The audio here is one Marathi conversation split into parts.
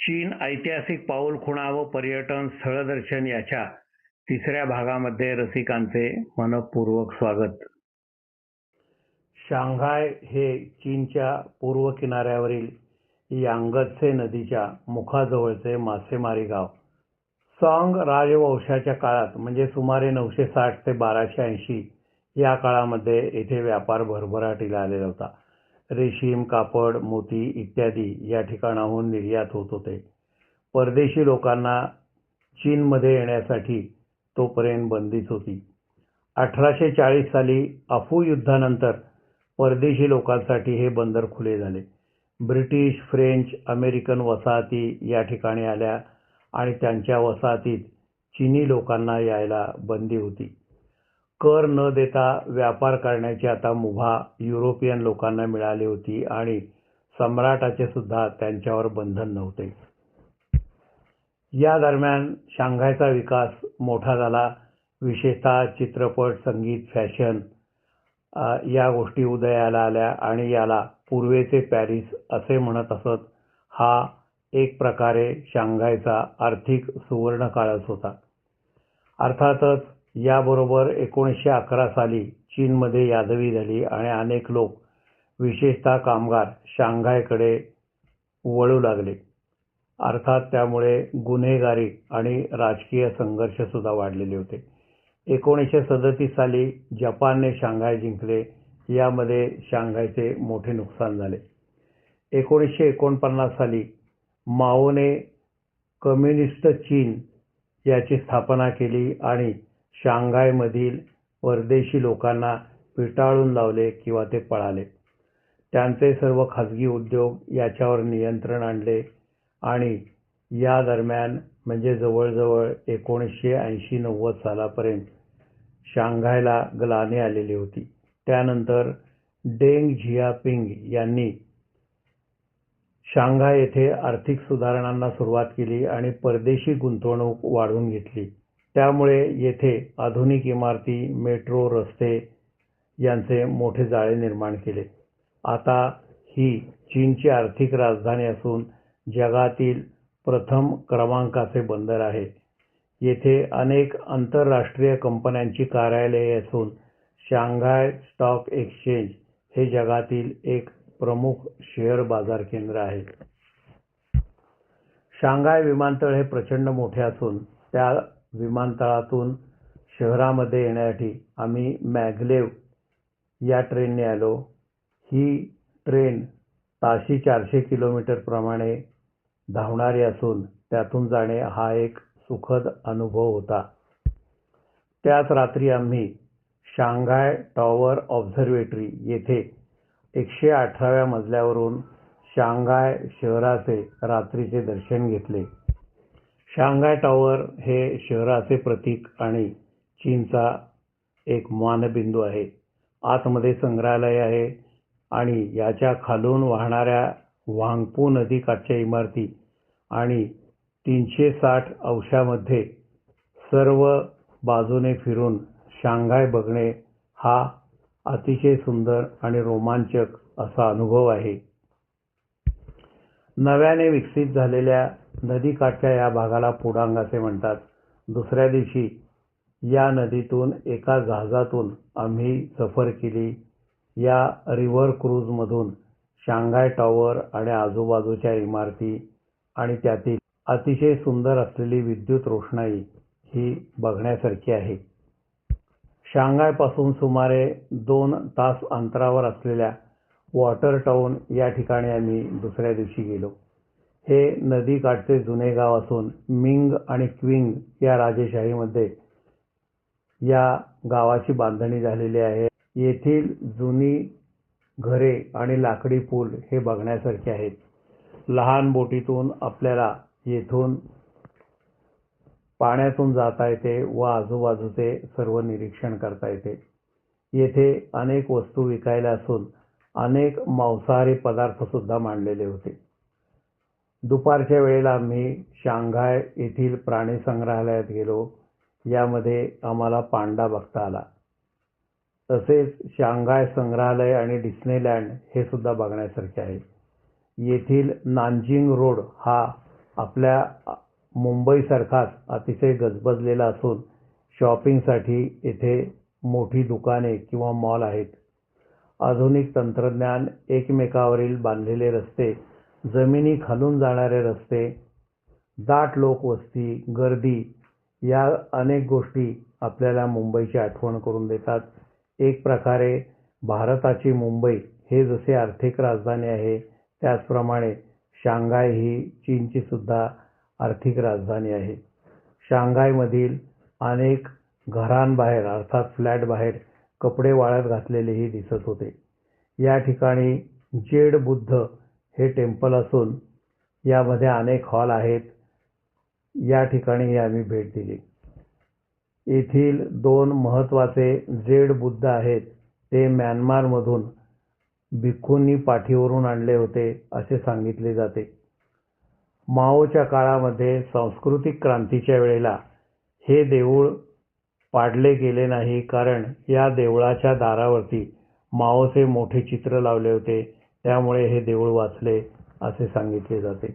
चीन ऐतिहासिक पाऊलखुणा व पर्यटन स्थळदर्शन याच्या तिसऱ्या भागामध्ये रसिकांचे मनपूर्वक स्वागत. शांघाय हे चीनच्या पूर्व किनाऱ्यावरील यांगत्से नदीच्या मुखाजवळचे मासेमारी गाव. सॉंग राजवंशाच्या काळात म्हणजे सुमारे 960 ते 1280 या काळामध्ये येथे व्यापार भरभराटीला आलेला होता. रेशीम, कापड, मोती इत्यादी या ठिकाणाहून निर्यात होत होते. परदेशी लोकांना चीनमध्ये येण्यासाठी तोपर्यंत बंदीच होती. 1840 साली अफू युद्धानंतर परदेशी लोकांसाठी हे बंदर खुले झाले. ब्रिटिश, फ्रेंच, अमेरिकन वसाहती या ठिकाणी आल्या आणि त्यांच्या वसाहतीत चीनी लोकांना यायला बंदी होती. कर न देता व्यापार करण्याची आता मुभा युरोपियन लोकांना मिळाली होती आणि सम्राटाचे सुद्धा त्यांच्यावर बंधन नव्हते. या दरम्यान शांघायचा विकास मोठा झाला. विशेषतः चित्रपट, संगीत, फॅशन या गोष्टी उदयाला आल्या आणि याला पूर्वेचे पॅरिस असे म्हणत असत. हा एक प्रकारे शांघायचा आर्थिक सुवर्णकाळच होता. अर्थातच याबरोबर 1911 साली चीनमध्ये यादवी झाली आणि अनेक लोक, विशेषतः कामगार, शांघायकडे वळू लागले. अर्थात त्यामुळे गुन्हेगारी आणि राजकीय संघर्ष सुद्धा वाढलेले होते. 1937 साली जपानने शांघाय जिंकले. यामध्ये शांघायचे मोठे नुकसान झाले. 1949 साली माओने कम्युनिस्ट चीन याची स्थापना केली आणि शांघायमधील परदेशी लोकांना पिटाळून लावले किंवा ते पळाले. त्यांचे सर्व खाजगी उद्योग याच्यावर नियंत्रण आणले आणि या दरम्यान म्हणजे जवळजवळ 1980-90 सालापर्यंत शांघायला ग्लानी आलेली होती. त्यानंतर डेंग झियापिंग यांनी शांघाय येथे आर्थिक सुधारणांना सुरुवात केली आणि परदेशी गुंतवणूक वाढवून घेतली. त्यामुळे येथे आधुनिक इमारती, मेट्रो, रस्ते यांचे मोठे जाळे निर्माण केले. आता ही चीनची आर्थिक राजधानी असून जगातील प्रथम क्रमांकाचे बंदर आहे. येथे अनेक आंतरराष्ट्रीय कंपन्यांची कार्यालये असून शांघाय स्टॉक एक्सचेंज हे जगातील एक प्रमुख शेअर बाजार केंद्र आहे. शांघाय विमानतळ हे प्रचंड मोठे असून त्या विमानतळातून शहरामध्ये येण्यासाठी आम्ही मॅग्लेव या ट्रेनने आलो. ही ट्रेन ताशी 400 किलोमीटर प्रमाणे धावणारी असून त्यातून जाणे हा एक सुखद अनुभव होता. त्याच रात्री आम्ही शांघाय टॉवर ऑब्झर्वेटरी येथे 118व्या मजल्यावरून शांघाय शहराचे रात्रीचे दर्शन घेतले. शांघाय टॉवर हे शहराचे प्रतीक आणि चीनचा एक मानबिंदू आहे. आतमध्ये संग्रहालय आहे आणि याच्या खालून वाहणाऱ्या व्हांगपू नदीकाठच्या इमारती आणि 360 अंशामध्ये सर्व बाजूने फिरून शांघाय बघणे हा अतिशय सुंदर आणि रोमांचक असा अनुभव आहे. नव्याने विकसित झालेल्या नदीकाठच्या या भागाला पुडांग असे म्हणतात. दुसऱ्या दिवशी या नदीतून एका जहाजातून आम्ही सफर केली. या रिव्हर क्रूझमधून शांघाय टॉवर आणि आजूबाजूच्या इमारती आणि त्यातील अतिशय सुंदर असलेली विद्युत रोषणाई ही बघण्यासारखी आहे. शांघायपासून सुमारे 2 तास अंतरावर असलेल्या वॉटर टाउन या ठिकाणी आम्ही दुसऱ्या दिवशी गेलो. हे नदीकाठचे जुने गाव असून मिंग आणि क्विंग या राजेशाहीमध्ये या गावाची बांधणी झालेली आहे. येथील जुनी घरे आणि लाकडी पूल हे बघण्यासारखे आहेत. लहान बोटीतून आपल्याला येथून पाण्यातून जाता येते व आजूबाजूचे सर्व निरीक्षण करता येते. येथे अनेक वस्तू विकायला असून अनेक मांसाहारी पदार्थ सुद्धा मांडलेले होते. दुपारच्या वेळेला आम्ही शांघाय येथील प्राणी संग्रहालयात गेलो. यामध्ये आम्हाला पांडा बघता आला. तसेच शांघाय संग्रहालय आणि डिस्नेलँड हे सुद्धा बघण्यासारखे आहे. येथील नानजिंग रोड हा आपल्या मुंबईसारखाच अतिशय गजबजलेला असून शॉपिंगसाठी येथे मोठी दुकाने किंवा मॉल आहेत. आधुनिक तंत्रज्ञान, एकमेकावरील बांधलेले रस्ते, जमिनी खालून जाणारे रस्ते, दाट लोकवस्ती, गर्दी या अनेक गोष्टी आपल्याला मुंबईची आठवण करून देतात. एक प्रकारे भारताची मुंबई हे जसे आर्थिक राजधानी आहे, त्याचप्रमाणे शांघाय ही चीनची सुद्धा आर्थिक राजधानी आहे. शांघायमधील अनेक घरांबाहेर अर्थात फ्लॅट बाहेर कपडे वाळत घातलेलेही दिसत होते. या ठिकाणी जेड बुद्ध हे टेम्पल असून यामध्ये अनेक हॉल आहेत. या ठिकाणी आम्ही भेट दिली. येथील 2 महत्त्वाचे जेड बुद्ध आहेत ते म्यानमारमधून भिक्खूंनी पाठीवरून आणले होते असे सांगितले जाते. माओच्या काळामध्ये सांस्कृतिक क्रांतीच्या वेळेला हे देऊळ पाडले गेले नाही, कारण या देवळाच्या दारावरती माओचे मोठे चित्र लावले होते. त्यामुळे हे देऊळ वाचले असे सांगितले जाते.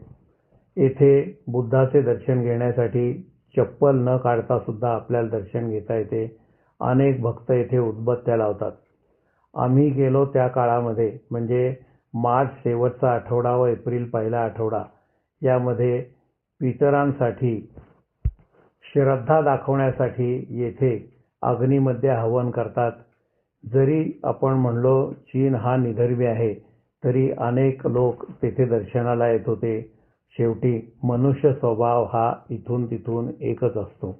येथे बुद्धाचे दर्शन घेण्यासाठी चप्पल न काढता सुद्धा आपल्याला दर्शन घेता येते. अनेक भक्त येथे उदबत्त्या लावतात. आम्ही गेलो त्या काळामध्ये म्हणजे मार्च शेवटचा आठवडा व एप्रिल पहिला आठवडा यामध्ये पितरांसाठी श्रद्धा दाखवण्यासाठी येथे अग्नीमध्ये हवन करतात. जरी आपण म्हणलो चीन हा निधर्मी आहे, तरी अनेक लोक तेथे दर्शनाला येत होते. शेवटी मनुष्य स्वभाव हा इथून तिथून एकच असतो.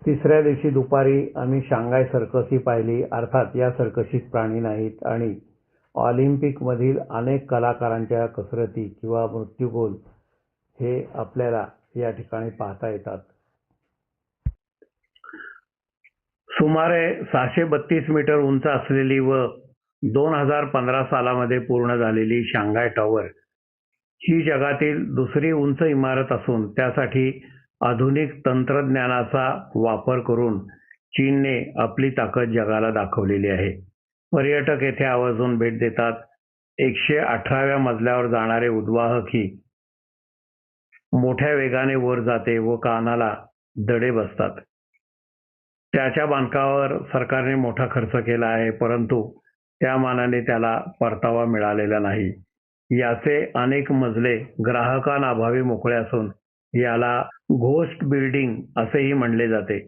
तिसऱ्या दिवशी दुपारी आम्ही शांघाय सर्कस ही पाहिली. अर्थात या सर्कशीत प्राणी नाहीत आणि ऑलिम्पिकमधील अनेक कलाकारांच्या कसरती किंवा मृत्यूगोल हे आपल्याला या ठिकाणी पाहता येतात. सुमारे 632 मीटर उंच असलेली व 2015 सालामध्ये पूर्ण झालेली शांघाय टॉवर ही जगातील दुसरी उंच इमारत असून त्यासाठी आधुनिक तंत्रज्ञानाचा वापर करून चीनने आपली ताकद जगाला दाखवलेली आहे. पर्यटक येथे आवर्जून भेट देतात. 118व्या मजल्यावर जाणारे उद्वाहक ही मोठ्या वेगाने वर जाते व कानाला दडे बसतात. त्याच्या बांधकामावर सरकारने मोठा खर्च केला आहे, परंतु त्या मानाने त्याला परतावा मिळालेला नाही. याचे अनेक मजले ग्राहकांअभावी मोकळे असून याला घोस्ट बिल्डिंग असेही म्हणले जाते.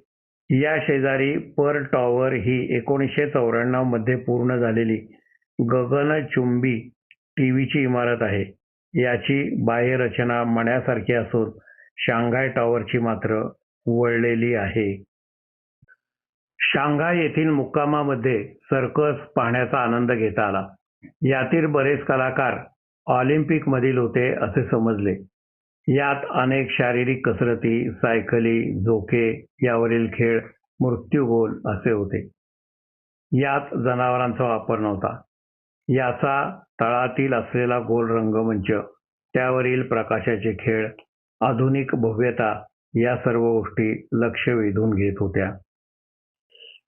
या शेजारी पर टॉवर ही 1994 मध्ये पूर्ण झालेली गगनचुंबी टीव्हीची इमारत आहे. याची बाह्यरचना मण्यासारखी असून शांघाय टॉवरची मात्र वळलेली आहे. शांघाय येथील मुक्कामामध्ये सर्कस पाहण्याचा आनंद घेता आला. यातील बरेच कलाकार ऑलिम्पिकमधील होते असे समजले. यात अनेक शारीरिक कसरती, सायकली, झोके यावरील खेळ, मृत्यूगोल असे होते. यात जनावरांचा वापर नव्हता. याचा तळातील असलेला गोल रंगमंच, त्यावरील प्रकाशाचे खेळ, आधुनिक भव्यता या सर्व गोष्टी लक्ष वेधून घेत होत्या.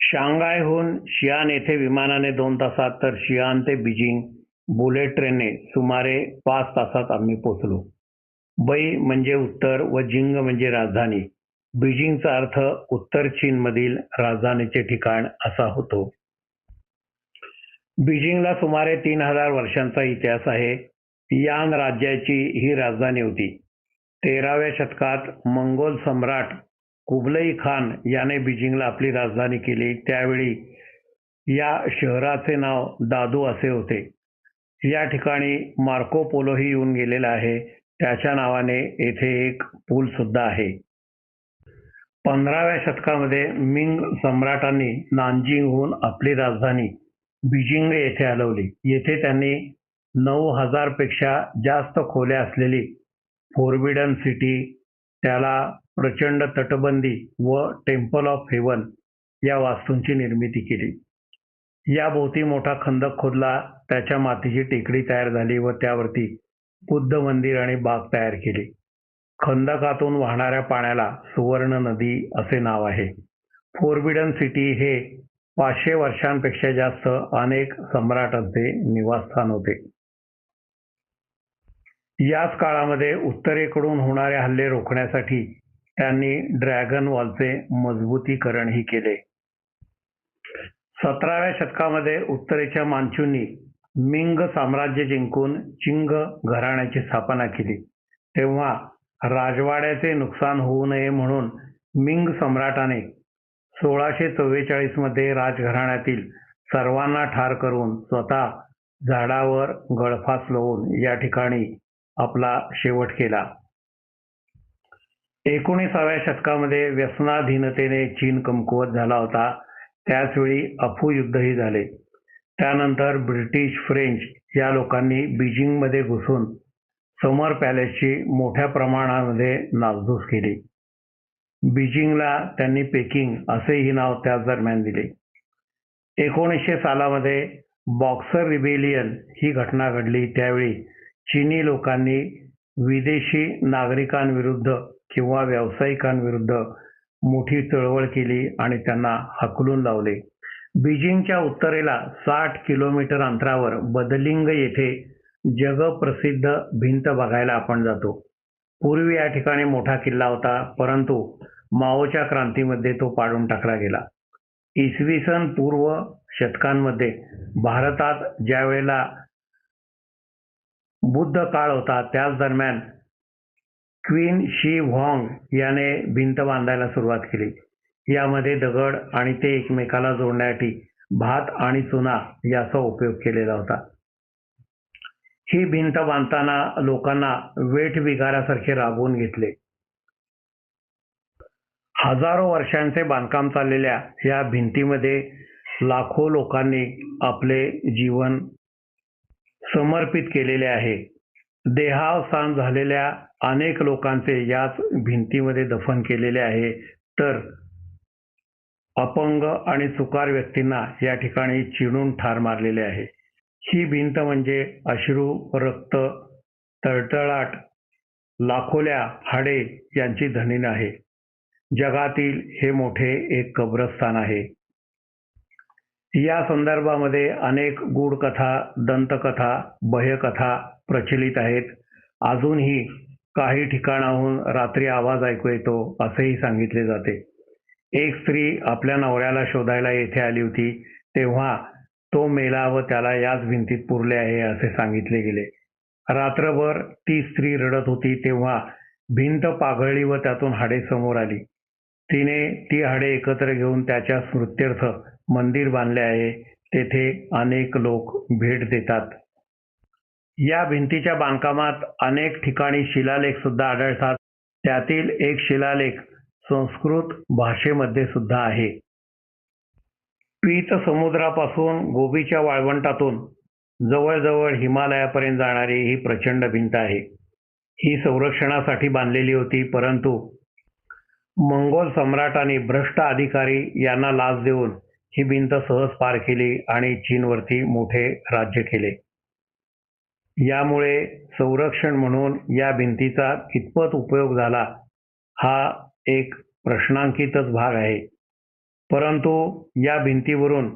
शांघायहून शियान येथे विमानाने 2 तासात तर शियान ते बीजिंग बुलेट ट्रेनने सुमारे 5 तासात आम्ही पोहोचलो. बै म्हणजे उत्तर व जिंग म्हणजे राजधानी. बीजिंगचा अर्थ उत्तर चीनमधील राजधानीचे ठिकाण असा होतो. बीजिंगला सुमारे 3000 वर्षांचा इतिहास आहे. यान राज्याची ही राजधानी होती. 13व्या शतकात मंगोल सम्राट कुबलई खान याने बीजिंगला आपली राजधानी केली. त्यावेळी या शहराचे नाव दादू असे होते. या ठिकाणी मार्को पोलोही येऊन गेलेला आहे. त्याच्या नावाने येथे एक पूल सुद्धा आहे. 15व्या शतकामध्ये मिंग सम्राटांनी नानजिंगहून आपली राजधानी बीजिंग येथे हलवली. येथे त्यांनी 9000 पेक्षा जास्त खोल्या असलेली फोरबिडन सिटी, त्याला प्रचंड तटबंदी व टेम्पल ऑफ हेवन या वास्तूंची निर्मिती केली. याभोवती मोठा खंदक खोदला. त्याच्या मातीची टेकडी तयार झाली व त्यावरती बुद्ध मंदिर आणि बाग तयार केली. खंदकातून वाहणाऱ्या पाण्याला सुवर्ण नदी असे नाव आहे. फोरबिडन सिटी हे 500 वर्षांपेक्षा जास्त अनेक सम्राटांचे निवासस्थान होते. याच काळामध्ये उत्तरेकडून होणारे हल्ले रोखण्यासाठी त्यांनी ड्रॅगन वॉलचे मजबूतीकरणही केले. 17व्या शतकामध्ये उत्तरेच्या मान्चूंनी मिंग साम्राज्य जिंकून चिंग घराण्याची स्थापना केली. तेव्हा राजवाड्याचे नुकसान होऊ नये म्हणून मिंग सम्राटाने 1644 मध्ये राजघराण्यातील सर्वांना ठार करून स्वतः झाडावर गळफास लावून या ठिकाणी आपला शेवट केला. 19व्या शतकामध्ये व्यसनाधीनतेने चीन कमकुवत झाला होता. त्याचवेळी अफू युद्धही झाले. त्यानंतर ब्रिटिश, फ्रेंच या लोकांनी बीजिंगमध्ये घुसून समर पॅलेसची मोठ्या प्रमाणामध्ये नासधूस केली. बीजिंगला त्यांनी पेकिंग असेही नाव त्याच दरम्यान दिले. 1900 सालामध्ये बॉक्सर रिबेलियन ही घटना घडली. त्यावेळी चीनी लोकांनी विदेशी नागरिकांविरुद्ध किंवा व्यावसायिकांविरुद्ध मोठी चळवळ केली आणि त्यांना हाकलून लावले. बीजिंगच्या उत्तरेला 60 किलोमीटर अंतरावर बदलिंग येथे जगप्रसिद्ध भिंत बघायला आपण जातो. पूर्वी या ठिकाणी मोठा किल्ला होता, परंतु माओच्या क्रांतीमध्ये तो पाडून टाकला गेला. इसवी सन पूर्व शतकांमध्ये भारतात ज्या वेळेला बुद्ध काळ होता त्याच दरम्यान क्वीन शी व्हांग याने भिंत बांधायला सुरुवात केली. यामध्ये दगड आणि ते एकमेकाला जोडण्यासाठी भात आणि चुना याचा उपयोग केलेला होता. ही भिंत बांधताना लोकांना वेठ बिगारासारखे राबवून घेतले. हजारो वर्षांचे बांधकाम चाललेल्या या भिंतीमध्ये लाखो लोकांनी आपले जीवन समर्पित केलेले आहे. देहावसान झालेल्या अनेक लोकांचे याच भिंतीमध्ये दफन केलेले आहे. तर अपंग आणि चुकार व्यक्तींना या ठिकाणी चिणून ठार मारलेले आहे. ही भिंत म्हणजे अश्रू, रक्त, तळतळाट, लाखोल्या हाडे यांची धनीन आहे. जगातील हे मोठे एक कब्रस्तान आहे. या संदर्भामध्ये अनेक गूढ कथा, दंतकथा, भयकथा प्रचलित आहेत. अजूनही काही ठिकाणाहून रात्री आवाज ऐकू येतो असेही सांगितले जाते. एक स्त्री आपल्या नवऱ्याला शोधायला येथे आली होती, तेव्हा तो मेला व त्याला याच भिंतीत पुरले आहे असे सांगितले गेले. रात्रभर ती स्त्री रडत होती, तेव्हा भिंत पाघळली व त्यातून हाडे समोर आली. तिने ती हाडे एकत्र घेऊन त्याच्या स्मृत्यर्थ मंदिर बांधले आहे. तेथे अनेक लोक भेट देतात. या भिंतीच्या बांधकामात अनेक ठिकाणी शिलालेख सुद्धा आढळतात. त्यातील एक शिलालेख संस्कृत भाषेमध्ये सुद्धा आहे. पीत समुद्रापासून गोबीच्या वाळवंटातून जवळजवळ हिमालयापर्यंत जाणारी ही प्रचंड भिंत आहे. ही संरक्षणासाठी बांधलेली होती, परंतु मंगोल सम्राटांनी भ्रष्ट अधिकारी यांना लाच देऊन ही भिंत सहज पार केली आणि चीनवरती मोठे राज्य केले. यामुळे संरक्षण म्हणून या भिंतीचा कितपत उपयोग झाला हा एक प्रश्नांकितच भाग आहे. परंतु या भिंतीवरून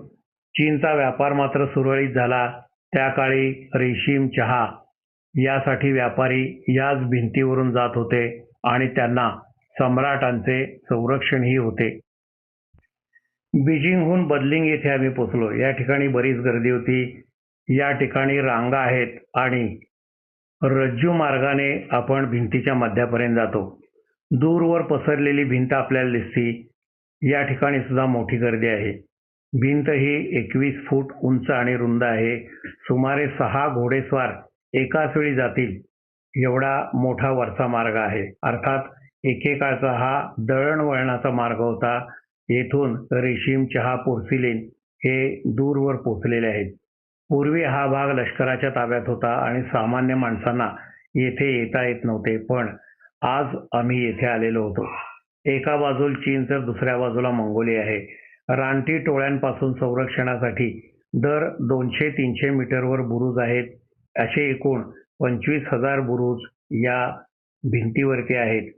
चीनचा व्यापार मात्र सुरळीत झाला. त्या काळी रेशीम, चहा यासाठी व्यापारी याच भिंतीवरून जात होते आणि त्यांना सम्राटांचे संरक्षणही होते. बीजिंगहून बदलिंग येथे आम्ही पोचलो. या ठिकाणी बरीच गर्दी होती. या ठिकाणी रांगा आहेत आणि रज्जू मार्गाने आपण भिंतीच्या मध्यापर्यंत जातो. दूरवर पसरलेली भिंत आपल्याला दिसती. या ठिकाणी सुद्धा मोठी गर्दी आहे. भिंत ही 21 फूट उंच आणि रुंद आहे. सुमारे 6 घोडेस्वार एकाच वेळी जातील एवढा मोठा वरचा मार्ग आहे. अर्थात एकेकाळचा हा दळणवळणाचा मार्ग होता. येथून रेशीम, चहा, पोर्सिलेन हे दूरवर पोचलेले आहेत. पूर्वी हा भाग लष्कराच्या ताब्यात होता आणि सामान्य माणसांना येथे येता येत नव्हते. पण आज आम्ही येथे आलेलो होतो. एका बाजूला चीन तर दुसऱ्या बाजूला मंगोलिया आहे. रानटी टोळ्यांपासून संरक्षणासाठी दर 200-300 मीटरवर बुरुज आहेत. असे एकूण 25,000 बुरुज या भिंतीवरती आहेत.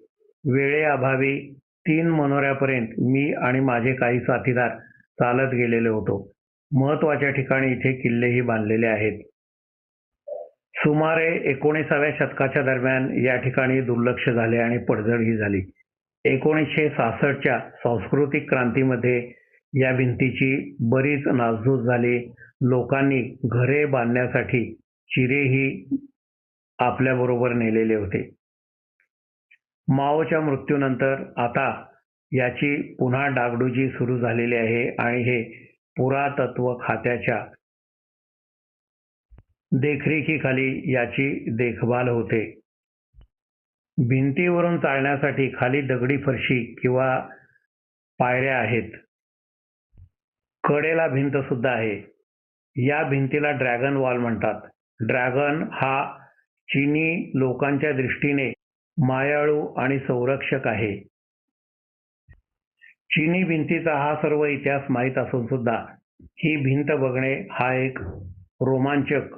वेळेअभावी 3 मनोऱ्यापर्यंत मी आणि माझे काही साथीदार चालत गेलेले होतो. महत्वाच्या ठिकाणी इथे किल्लेही बांधलेले आहेत. सुमारे 19व्या शतकाच्या दरम्यान या ठिकाणी दुर्लक्ष झाले आणि पडझडही झाली. 1966च्या सांस्कृतिक क्रांतीमध्ये या भिंतीची बरीच नासधूस झाली. लोकांनी घरे बांधण्यासाठी चिरेही आपल्याबरोबर नेलेले होते. माओच्या मृत्यूनंतर आता याची पुन्हा डागडुजी सुरू झालेली आहे आणि हे पुरातत्व खात्याच्या देखरेखीखाली याची देखभाल होते. भिंतीवरून चालण्यासाठी खाली दगडी फरशी किंवा पायऱ्या आहेत. कडेला भिंत सुद्धा आहे. या भिंतीला ड्रॅगन वॉल म्हणतात. ड्रॅगन हा चीनी लोकांच्या दृष्टीने मायाळू आणि संरक्षक आहे. चीनी भिंतीचा हा सर्व इतिहास माहीत असून सुद्धा ही भिंत बघणे हा एक रोमांचक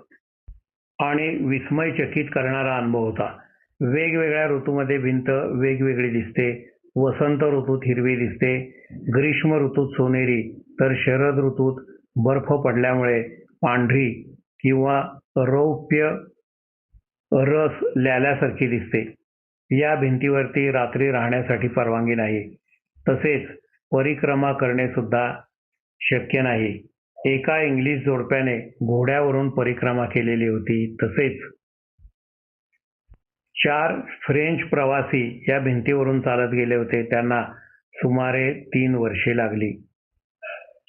आणि विस्मयचकित करणारा अनुभव होता. वेगवेगळ्या ऋतूमध्ये भिंत वेगवेगळी दिसते. वसंत ऋतूत हिरवी दिसते, ग्रीष्म ऋतूत सोनेरी, तर शरद ऋतूत बर्फ पडल्यामुळे पांढरी किंवा रौप्य रस ल्याल्यासारखी दिसते. या भिंतीवरती रात्री राहण्यासाठी परवानगी नाही. तसेच परिक्रमा करणे सुद्धा शक्य नाही. एका इंग्लिश जोडप्याने घोड्यावरून परिक्रमा केलेली होती. तसेच 4 फ्रेंच प्रवासी या भिंतीवरून चालत गेले होते. त्यांना सुमारे 3 वर्षे लागली.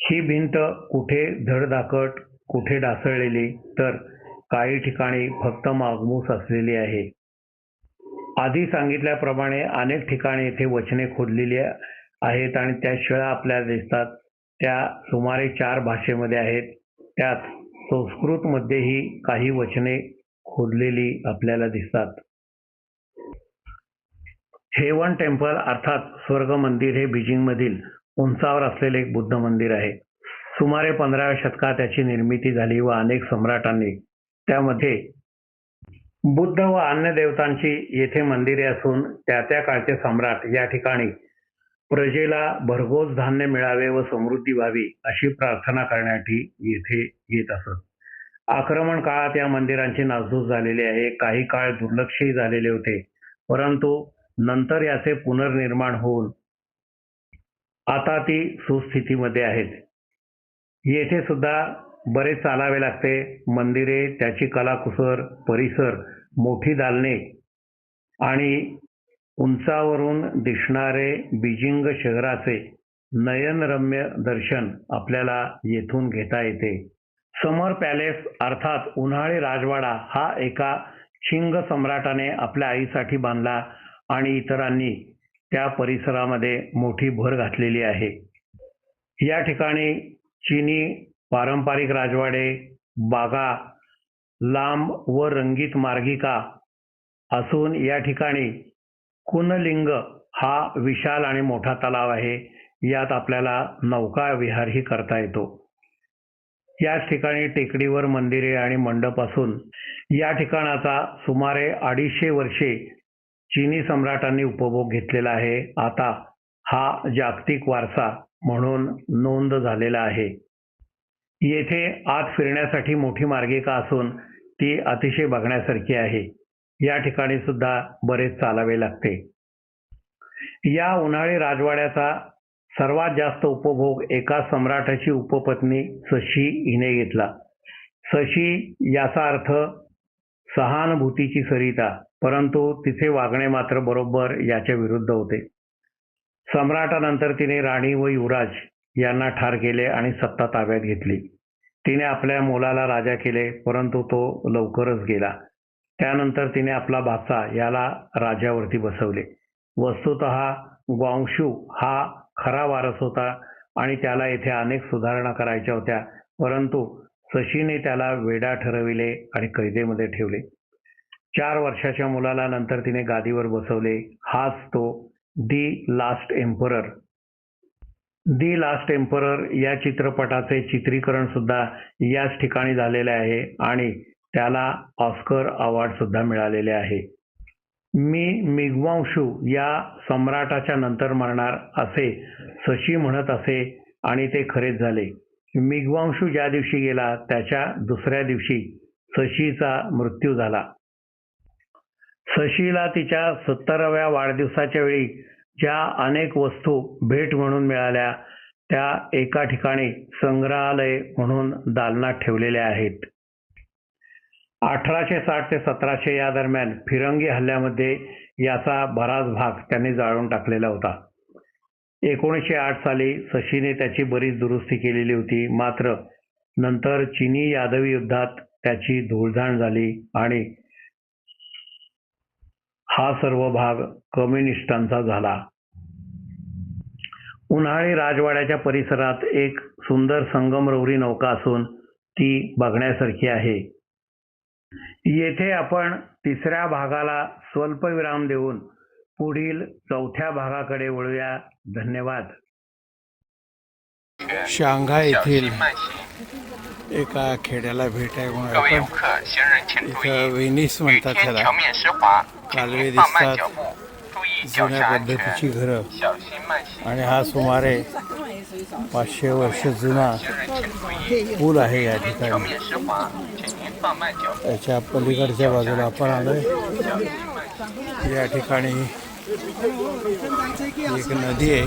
ही भिंत कुठे धडधाकट, कुठे ढासळलेली, तर काही ठिकाणी फक्त मागमूस असलेली आहे. आधी सांगितल्याप्रमाणे अनेक ठिकाणी येथे वचने खोदलेली आहेत आणि त्या शिळा आपल्याला दिसतात. त्या सुमारे 4 भाषेमध्ये आहेत. त्यात संस्कृतमध्येही काही वचने खोदलेली आपल्याला दिसतात. हेवन टेम्पल अर्थात स्वर्ग मंदिर हे बीजिंगमधील उंचावर असलेले एक बुद्ध मंदिर आहे. सुमारे 15व्या शतकात त्याची निर्मिती झाली व अनेक सम्राटांनी त्यामध्ये बुद्ध व अन्य देवतांची येथे मंदिरे असून त्या काळचे सम्राट या ठिकाणी प्रजेला भरघोस धान्य मिळावे व समृद्धी व्हावी अशी प्रार्थना करण्यासाठी येथे येत असत. आक्रमण काळात या मंदिरांची नासधूस झालेली आहे. काही काळ दुर्लक्षही झालेले होते, परंतु नंतर याचे पुनर्निर्माण होऊन आता ती सुस्थितीमध्ये आहेत. येथे सुद्धा बरेच चालावे लागते. मंदिरे, त्याची कलाकुसर, परिसर, मोठी दालने आणि उंचावरून दिसणारे बीजिंग शहराचे नयनरम्य दर्शन आपल्याला येथून घेता येते. समर पॅलेस अर्थात उन्हाळी राजवाडा हा एका छिंग सम्राटाने आपल्या आईसाठी बांधला आणि इतरांनी त्या परिसरामध्ये मोठी भर घातलेली आहे. या ठिकाणी चीनी पारंपरिक राजवाडे, बागा, लांब व रंगीत मार्गिका असून या ठिकाणी कुनलिंग हा विशाल आणि मोठा तलाव आहे. यात आपल्याला नौका विहारही करता येतो. याच ठिकाणी टेकडीवर मंदिरे आणि मंडप असून या ठिकाणाचा सुमारे 250 वर्षे चीनी सम्राटांनी उपभोग घेतलेला आहे. आता हा जागतिक वारसा म्हणून नोंद झालेला आहे. येथे आत फिरण्यासाठी मोठी मार्गिका असून ती अतिशय बघण्यासारखी आहे. या ठिकाणी सुद्धा बरेच चालावे लागते. या उन्हाळी राजवाड्याचा सर्वात जास्त उपभोग एका सम्राटाची उपपत्नी सशी हिने घेतला. सशी याचा अर्थ सहानुभूतीची सरिता, परंतु तिचे वागणे मात्र बरोबर याच्या विरुद्ध होते. सम्राटानंतर तिने राणी व युवराज यांना ठार केले आणि सत्ता ताब्यात घेतली. तिने आपल्या मुलाला राजा केले, परंतु तो लवकरच गेला. त्यानंतर तिने आपला भाचा याला राज्यावरती बसवले. वस्तुतः ग्वांगशू हा खरा वारस होता आणि त्याला येथे अनेक सुधारणा करायच्या होत्या, परंतु सशीने त्याला वेडा ठरविले आणि कैदेमध्ये ठेवले. 4 वर्षाच्या मुलाला नंतर तिने गादीवर बसवले. हाच तो दी लास्ट एम्परर. दी लास्ट एम्परर या चित्रपटाचे चित्रीकरण सुद्धा याच ठिकाणी झालेले आहे आणि त्याला ऑस्कर अवॉर्ड सुद्धा मिळालेले आहे. मी मिग्वांशू या सम्राटाच्या नंतर मरणार असे सशी म्हणत असे आणि ते खरेच झाले. मिग्वांशू ज्या दिवशी गेला त्याच्या दुसऱ्या दिवशी शशीचा मृत्यू झाला. शशीला तिच्या 70व्या वाढदिवसाच्या वेळी ज्या अनेक वस्तू भेट म्हणून मिळाल्या त्या एका ठिकाणी संग्रहालय म्हणून दालनात ठेवलेल्या आहेत. 1860 ते 1700 या दरम्यान फिरंगी हल्ल्यामध्ये याचा बराच भाग त्यांनी जाळून टाकलेला होता. 1908 साली शशीने त्याची बरीच दुरुस्ती केलेली होती. मात्र नंतर चीनी यादवी युद्धात त्याची धूळधाण झाली आणि हा सर्व भाग कम्युनिस्टांचा झाला. उन्हाळी राजवाड्याच्या परिसरात एक सुंदर संगमरवरी नौका असून ती बघण्यासारखी आहे. येथे आपण तिसऱ्या भागाला स्वल्पविराम देऊन पुढील चौथ्या भागाकडे वळूया. धन्यवाद. शांघाय येथील एका खेड्याला भेट आहे म्हणून आपण इथं वेनिस म्हणतात त्याला. कालवे दिसतात, जुन्या पद्धतीची घरं, आणि हा सुमारे 500 वर्ष जुना पूल आहे या ठिकाणी. त्याच्या पलीकडच्या बाजूला आपण आलोय. या ठिकाणी एक नदी आहे.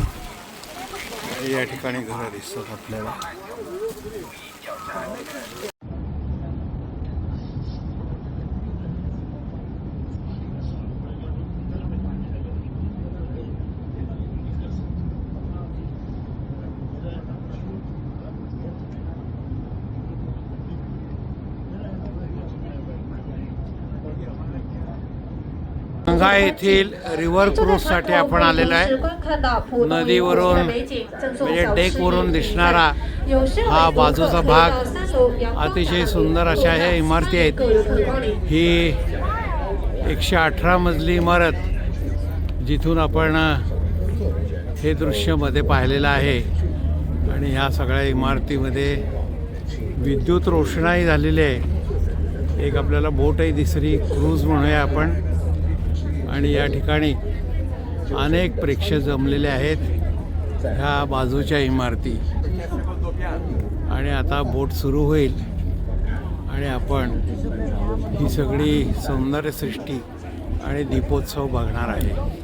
या ठिकाणी घरं दिसतात आपल्याला. शांघाय येथील रिव्हर क्रूजसाठी आपण आलेलो आहे. नदीवरून म्हणजे डेकवरून दिसणारा हा बाजूचा भाग अतिशय सुंदर अशा ह्या इमारती आहेत. ही 118 मजली इमारत जिथून आपण हे दृश्य मध्ये पाहिलेलं आहे. आणि ह्या सगळ्या इमारतीमध्ये विद्युत रोषणाई झालेली आहे. एक आपल्याला बोटही दिसरी, क्रूज म्हणूया आपण. आणि या ठिकाणी अनेक प्रेक्षक जमलेले आहेत ह्या बाजूच्या इमारती. आणि आता बोट सुरू होईल आणि आपण ही सगळी सौंदर्यसृष्टी आणि दीपोत्सव बघणार आहे.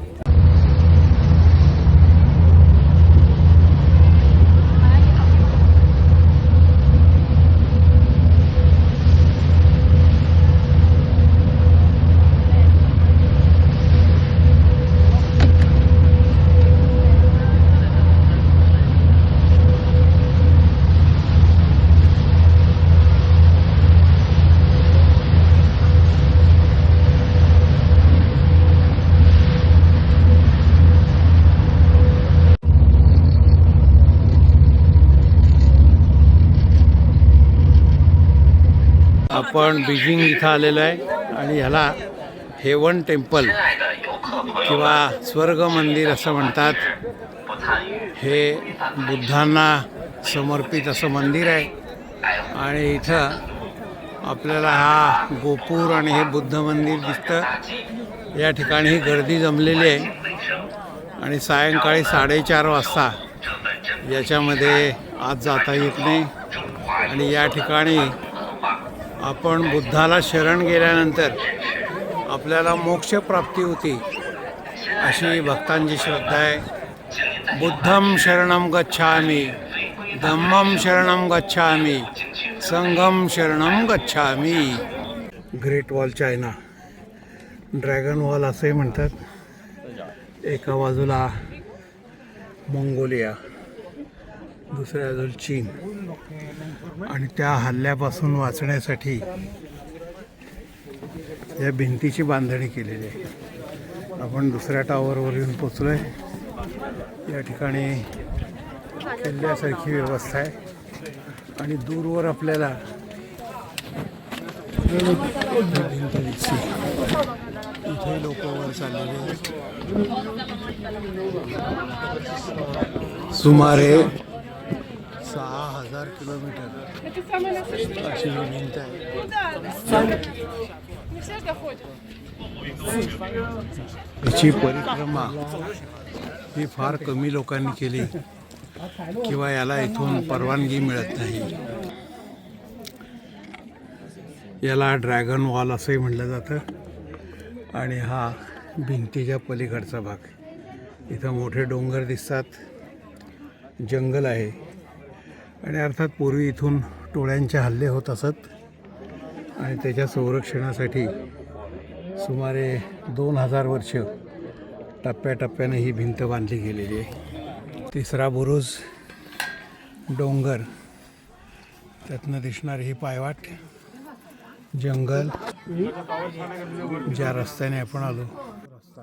आपण बीजिंग इथं आलेलो आहे आणि ह्याला हेवन टेम्पल किंवा स्वर्ग मंदिर असं म्हणतात. हे बुद्धांना समर्पित असं मंदिर आहे. आणि इथं आपल्याला हा गोपूर आणि हे बुद्ध मंदिर दिसतं. या ठिकाणी ही गर्दी जमलेली आहे आणि सायंकाळी 4:30 वाजता याच्यामध्ये आत जाता येत नाही. आणि या ठिकाणी आपण बुद्धाला शरण गेल्यानंतर आपल्याला मोक्षप्राप्ती होती अशी भक्तांची श्रद्धा आहे. बुद्धं शरणं गच्छामि, धम्मं शरणं गच्छामि, संघं शरणं गच्छामि. Great wall China, dragon wall असे म्हणतात. एका बाजूला मंगोलिया, दुसऱ्या बाजूला चीन. आणि त्या हल्ल्यापासून वाचण्यासाठी या भिंतीची बांधणी केलेली आहे. आपण दुसऱ्या टावरवर येऊन पोचलो आहे. या ठिकाणी किल्ल्यासारखी व्यवस्था आहे आणि दूरवर आपल्याला भिंत दिसते. इथे लोक वर चाललेले आहेत. सुमारे 6000 किलोमीटर अशी ही भिंत आहे. याची परिक्रमा ही फार कमी लोकांनी केली किंवा याला इथून परवानगी मिळत नाही. याला ड्रॅगन वॉल असंही म्हटलं जातं. आणि हा भिंतीच्या पलीकडचा भाग. इथं मोठे डोंगर दिसतात, जंगल आहे. आणि अर्थात पूर्वी इथून टोळ्यांचे हल्ले होत असत आणि त्याच्या संरक्षणासाठी सुमारे 2000 वर्ष टप्प्याटप्प्याने ही भिंत बांधली गेलेली आहे. तिसरा बुरुज, डोंगर, त्यातनं दिसणारी ही पायवाट, जंगल, ज्या रस्त्याने आपण आलो रस्ता,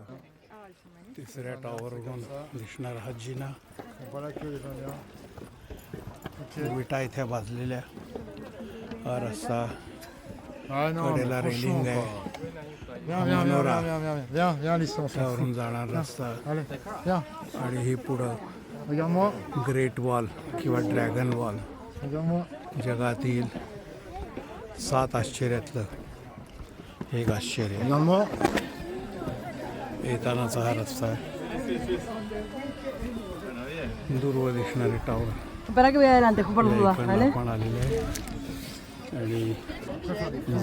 तिसऱ्या टॉवरवरून दिसणारा हा जिना, विटा इथे भाजलेल्या, हा रस्ता, कडेला रेलिंग आहे, मनोरा, त्यावरून जाणार रस्ता, आणि ही पुढं ग्रेट वॉल किंवा ड्रॅगन वॉल, जगातील 7 आश्चर्यातलं एक आश्चर्य. येतानाचा हा रस्ता आहे, दूरवर दिसणारे tower. Espera que voy adelante, por las dudas, इकडनं ¿vale? आपण आलेले आहे आणि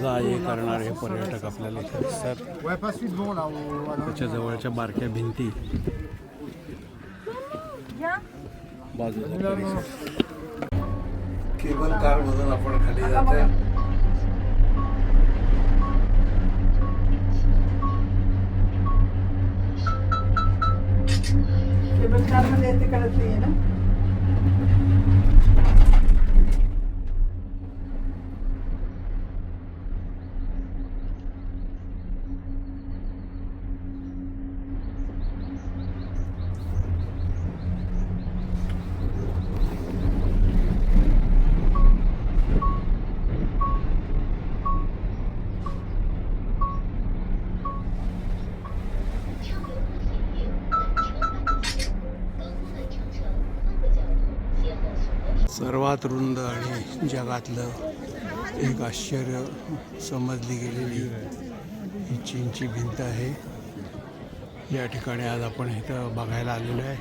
जा ये करणारे पर्यटक आपल्याला इथे दिसतात. त्याच्या जवळच्या बारक्या भिंती, बाजूला केबल कार मधून आपण खाली जातोय. सर्वात रुंद आणि जगातलं एक आश्चर्य समजली गेलेली ही चीनची भिंत आहे. या ठिकाणी आज आपण इथं बघायला आलेलो आहे.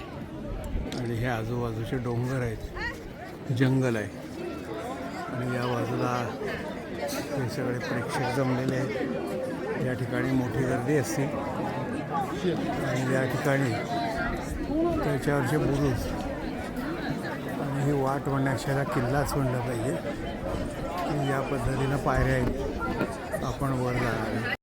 आणि हे आजूबाजूचे डोंगर आहेत, जंगल आहे. आणि या बाजूला हे सगळे प्रेक्षक जमलेले आहेत. या ठिकाणी मोठी गर्दी असते आणि या ठिकाणी त्याच्यावरचे बुरुज आणि ही वाट म्हणण्याशाला किल्लाच म्हणलं पाहिजे. या पद्धतीनं पायऱ्या आहेत, आपण वर जाणार आहे.